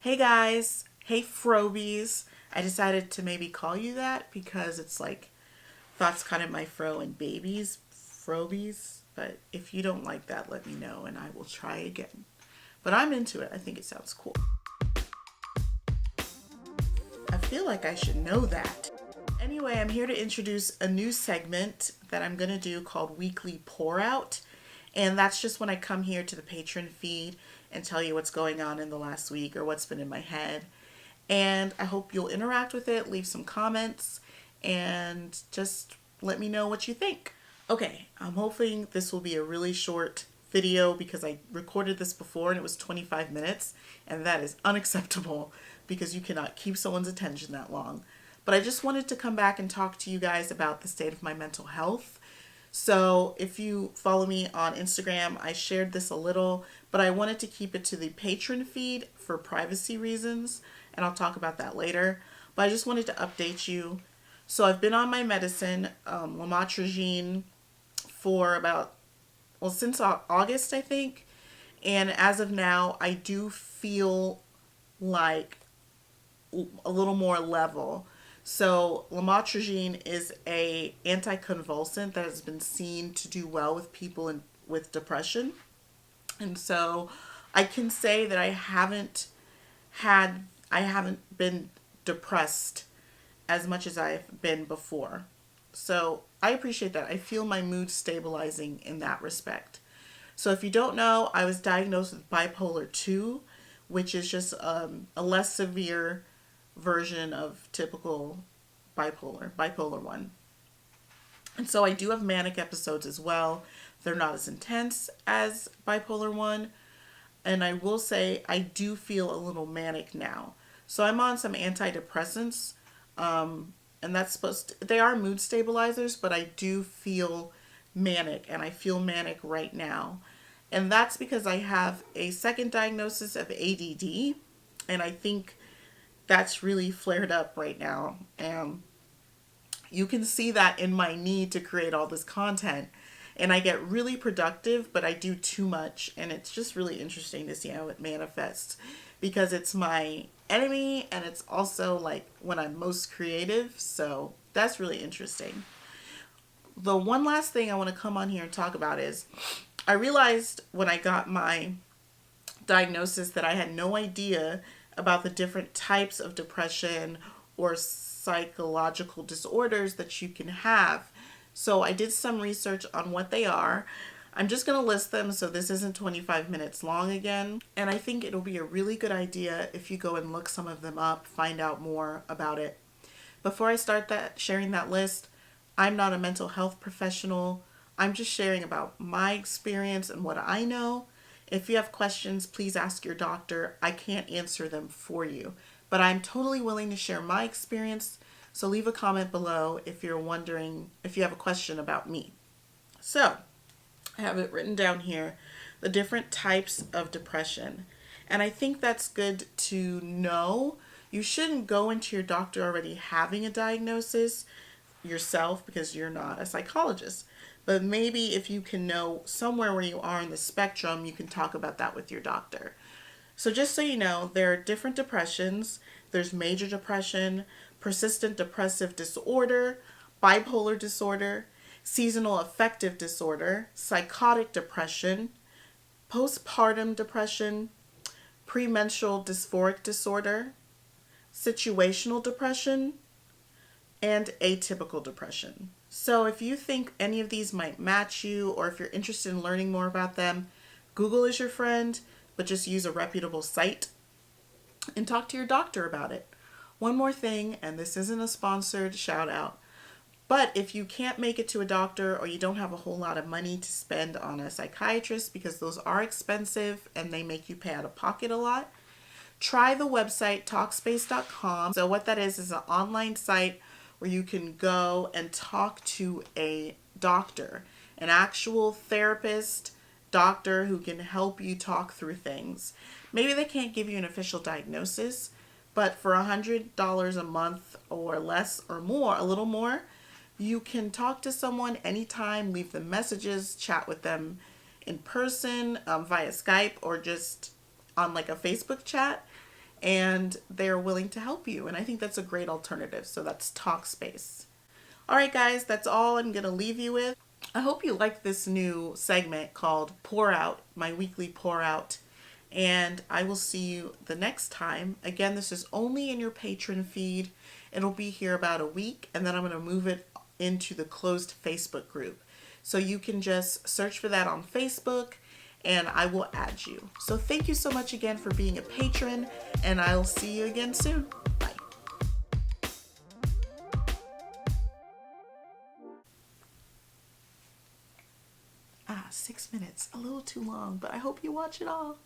Hey guys, hey Frobies. I decided to maybe call you that because it's like thoughts kind of my fro and babies, Frobies. But if you don't like that, let me know and I will try again. But I'm into it. I think it sounds cool. I feel like I should know that. Anyway, I'm here to introduce a new segment that I'm going to do called Weekly Pour Out. And that's just when I come here to the patron feed and tell you what's going on in the last week or what's been in my head. And I hope you'll interact with it, leave some comments, and just let me know what you think. Okay, I'm hoping this will be a really short video because I recorded this before and it was 25 minutes, and that is unacceptable because you cannot keep someone's attention that long. But I just wanted to come back and talk to you guys about the state of my mental health. So if you follow me on Instagram, I shared this a little, but I wanted to keep it to the patron feed for privacy reasons, and I'll talk about that later. But I just wanted to update you. So I've been on my medicine, lamotrigine, for about, well, since August, I think. And as of now, I do feel like a little more level. So lamotrigine is a anticonvulsant that has been seen to do well with people with depression. And so I can say that I haven't been depressed as much as I've been before. So I appreciate that. I feel my mood stabilizing in that respect. So if you don't know, I was diagnosed with bipolar 2, which is just a less severe version of typical bipolar 1. And so I do have manic episodes as well. They're not as intense as bipolar 1. And I will say I do feel a little manic now. So I'm on some antidepressants. And they are mood stabilizers, but I do feel manic, and I feel manic right now. And that's because I have a second diagnosis of ADD, and I think that's really flared up right now. And you can see that in my need to create all this content. And I get really productive, but I do too much. And it's just really interesting to see how it manifests because it's my enemy and it's also like when I'm most creative. So that's really interesting. The one last thing I want to come on here and talk about is I realized when I got my diagnosis that I had no idea about the different types of depression or psychological disorders that you can have. So I did some research on what they are. I'm just going to list them so this isn't 25 minutes long again. And I think it'll be a really good idea if you go and look some of them up, find out more about it. Before I start sharing that list, I'm not a mental health professional. I'm just sharing about my experience and what I know. If you have questions, please ask your doctor. I can't answer them for you, but I'm totally willing to share my experience. So leave a comment below if you're wondering, if you have a question about me. So I have it written down here, the different types of depression. And I think that's good to know. You shouldn't go into your doctor already having a diagnosis yourself because you're not a psychologist. But maybe if you can know somewhere where you are in the spectrum, you can talk about that with your doctor. So just so you know, there are different depressions. There's major depression, persistent depressive disorder, bipolar disorder, seasonal affective disorder, psychotic depression, postpartum depression, premenstrual dysphoric disorder, situational depression, and atypical depression. So if you think any of these might match you, or if you're interested in learning more about them, Google is your friend, but just use a reputable site and talk to your doctor about it. One more thing, and this isn't a sponsored shout out, but if you can't make it to a doctor or you don't have a whole lot of money to spend on a psychiatrist because those are expensive and they make you pay out of pocket a lot, try the website Talkspace.com. So what that is an online site where you can go and talk to a doctor, an actual therapist, doctor who can help you talk through things. Maybe they can't give you an official diagnosis, but for $100 a month or less or more, a little more, you can talk to someone anytime, leave them messages, chat with them in person, via Skype, or just on like a Facebook chat. and they're willing to help you. And I think that's a great alternative. So that's Talkspace. All right, guys, that's all I'm going to leave you with. I hope you like this new segment called Pour Out, my weekly Pour Out. And I will see you the next time. Again, this is only in your Patreon feed. It'll be here about a week, and then I'm going to move it into the closed Facebook group. So you can just search for that on Facebook, and I will add you. So thank you so much again for being a patron, and I'll see you again soon. Bye. 6 minutes, a little too long, but I hope you watch it all.